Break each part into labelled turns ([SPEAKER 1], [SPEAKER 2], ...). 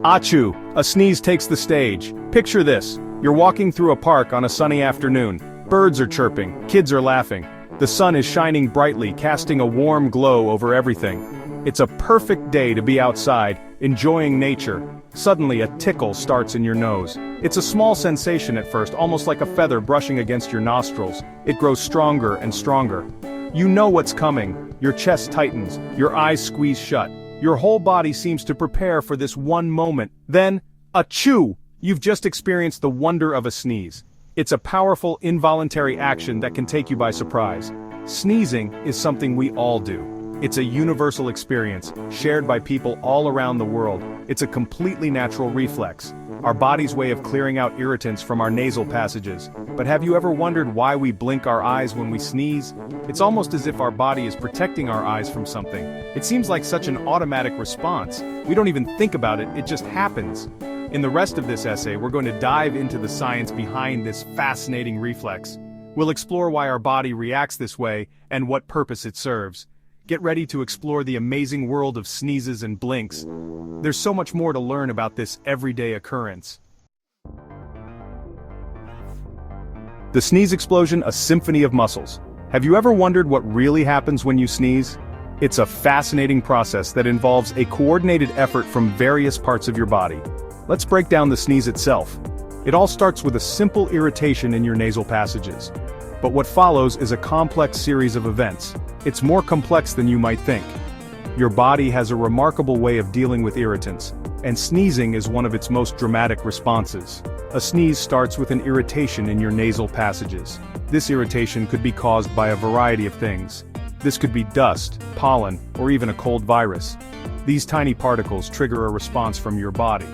[SPEAKER 1] Achoo! A sneeze takes the stage. Picture this. You're walking through a park on a sunny afternoon. Birds are chirping, kids are laughing. The sun is shining brightly, casting a warm glow over everything. It's a perfect day to be outside, enjoying nature. Suddenly a tickle starts in your nose. It's a small sensation at first, almost like a feather brushing against your nostrils. It grows stronger and stronger. You know what's coming. Your chest tightens, your eyes squeeze shut. Your whole body seems to prepare for this one moment. Then, achoo! You've just experienced the wonder of a sneeze. It's a powerful, involuntary action that can take you by surprise. Sneezing is something we all do. It's a universal experience, shared by people all around the world. It's a completely natural reflex, our body's way of clearing out irritants from our nasal passages. But have you ever wondered why we blink our eyes when we sneeze? It's almost as if our body is protecting our eyes from something. It seems like such an automatic response. We don't even think about it, it just happens. In the rest of this essay, we're going to dive into the science behind this fascinating reflex. We'll explore why our body reacts this way and what purpose it serves. Get ready to explore the amazing world of sneezes and blinks. There's so much more to learn about this everyday occurrence. The sneeze explosion, a symphony of muscles. Have you ever wondered what really happens when you sneeze? It's a fascinating process that involves a coordinated effort from various parts of your body. Let's break down the sneeze itself. It all starts with a simple irritation in your nasal passages. But what follows is a complex series of events. It's more complex than you might think. Your body has a remarkable way of dealing with irritants, and sneezing is one of its most dramatic responses. A sneeze starts with an irritation in your nasal passages. This irritation could be caused by a variety of things. This could be dust, pollen, or even a cold virus. These tiny particles trigger a response from your body.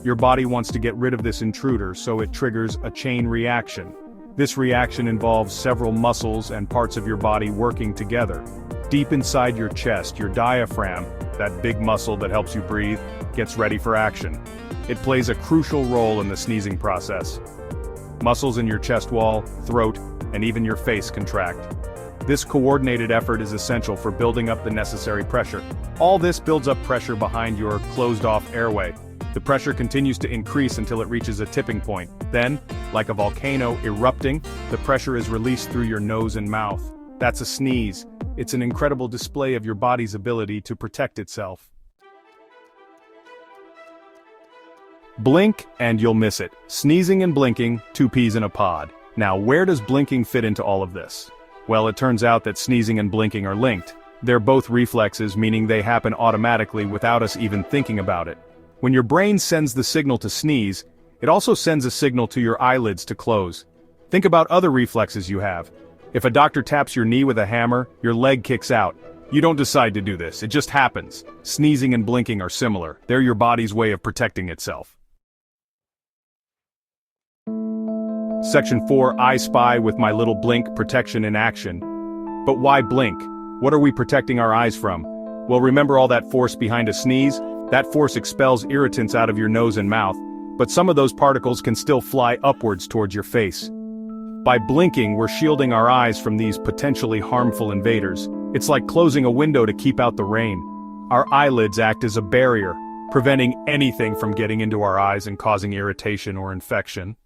[SPEAKER 1] Your body wants to get rid of this intruder, so it triggers a chain reaction. This reaction involves several muscles and parts of your body working together. Deep inside your chest, your diaphragm, that big muscle that helps you breathe, gets ready for action. It plays a crucial role in the sneezing process. Muscles in your chest wall, throat, and even your face contract. This coordinated effort is essential for building up the necessary pressure. All this builds up pressure behind your closed-off airway. The pressure continues to increase until it reaches a tipping point. Then, like a volcano erupting, the pressure is released through your nose and mouth. That's a sneeze. It's an incredible display of your body's ability to protect itself. Blink and you'll miss it. Sneezing and blinking, two peas in a pod. Now, where does blinking fit into all of this? Well, it turns out that sneezing and blinking are linked. They're both reflexes, meaning they happen automatically without us even thinking about it. When your brain sends the signal to sneeze, it also sends a signal to your eyelids to close. Think about other reflexes you have. If a doctor taps your knee with a hammer, your leg kicks out. You don't decide to do this, it just happens. Sneezing and blinking are similar. They're your body's way of protecting itself. Section 4, I spy with my little blink, protection in action. But why blink? What are we protecting our eyes from? Well, remember all that force behind a sneeze? That force expels irritants out of your nose and mouth, but some of those particles can still fly upwards towards your face. By blinking, we're shielding our eyes from these potentially harmful invaders. It's like closing a window to keep out the rain. Our eyelids act as a barrier, preventing anything from getting into our eyes and causing irritation or infection.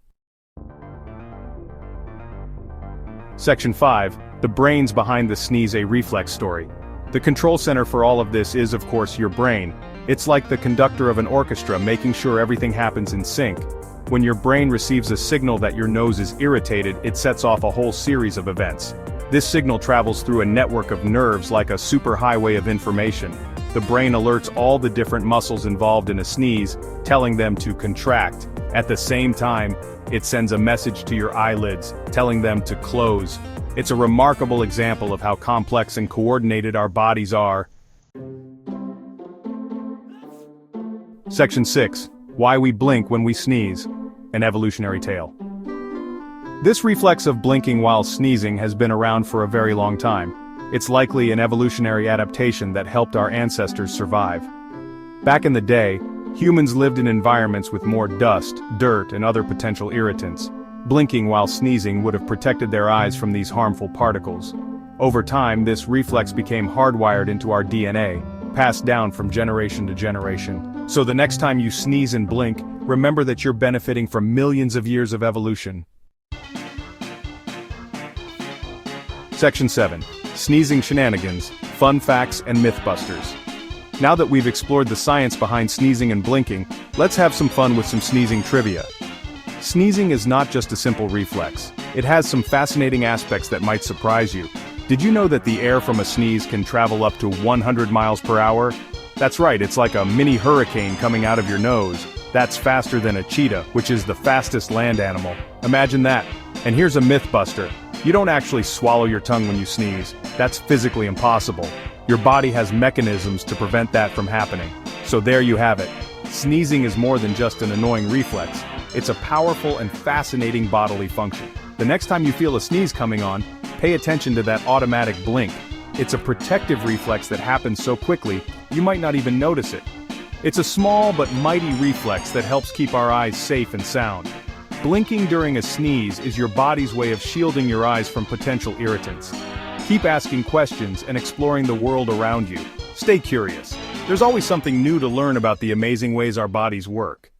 [SPEAKER 1] Section 5, the brains behind the sneeze, a reflex story. The control center for all of this is, of course, your brain. It's like the conductor of an orchestra, making sure everything happens in sync. When your brain receives a signal that your nose is irritated, it sets off a whole series of events. This signal travels through a network of nerves like a superhighway of information. The brain alerts all the different muscles involved in a sneeze, telling them to contract. At the same time, it sends a message to your eyelids, telling them to close. It's a remarkable example of how complex and coordinated our bodies are. Section 6. Why we blink when we sneeze. An evolutionary tale. This reflex of blinking while sneezing has been around for a very long time. It's likely an evolutionary adaptation that helped our ancestors survive. Back in the day, humans lived in environments with more dust, dirt, and other potential irritants. Blinking while sneezing would have protected their eyes from these harmful particles. Over time, this reflex became hardwired into our DNA. passed down from generation to generation. So the next time you sneeze and blink, remember that you're benefiting from millions of years of evolution. Section 7. Sneezing Shenanigans, Fun Facts and Mythbusters. Now that we've explored the science behind sneezing and blinking, let's have some fun with some sneezing trivia. Sneezing is not just a simple reflex. It has some fascinating aspects that might surprise you. Did you know that the air from a sneeze can travel up to 100 miles per hour? That's right, it's like a mini hurricane coming out of your nose. That's faster than a cheetah, which is the fastest land animal. Imagine that. And here's a myth buster. You don't actually swallow your tongue when you sneeze. That's physically impossible. Your body has mechanisms to prevent that from happening. So there you have it. Sneezing is more than just an annoying reflex. It's a powerful and fascinating bodily function. The next time you feel a sneeze coming on, pay attention to that automatic blink. It's a protective reflex that happens so quickly, you might not even notice it. It's a small but mighty reflex that helps keep our eyes safe and sound. Blinking during a sneeze is your body's way of shielding your eyes from potential irritants. Keep asking questions and exploring the world around you. Stay curious. There's always something new to learn about the amazing ways our bodies work.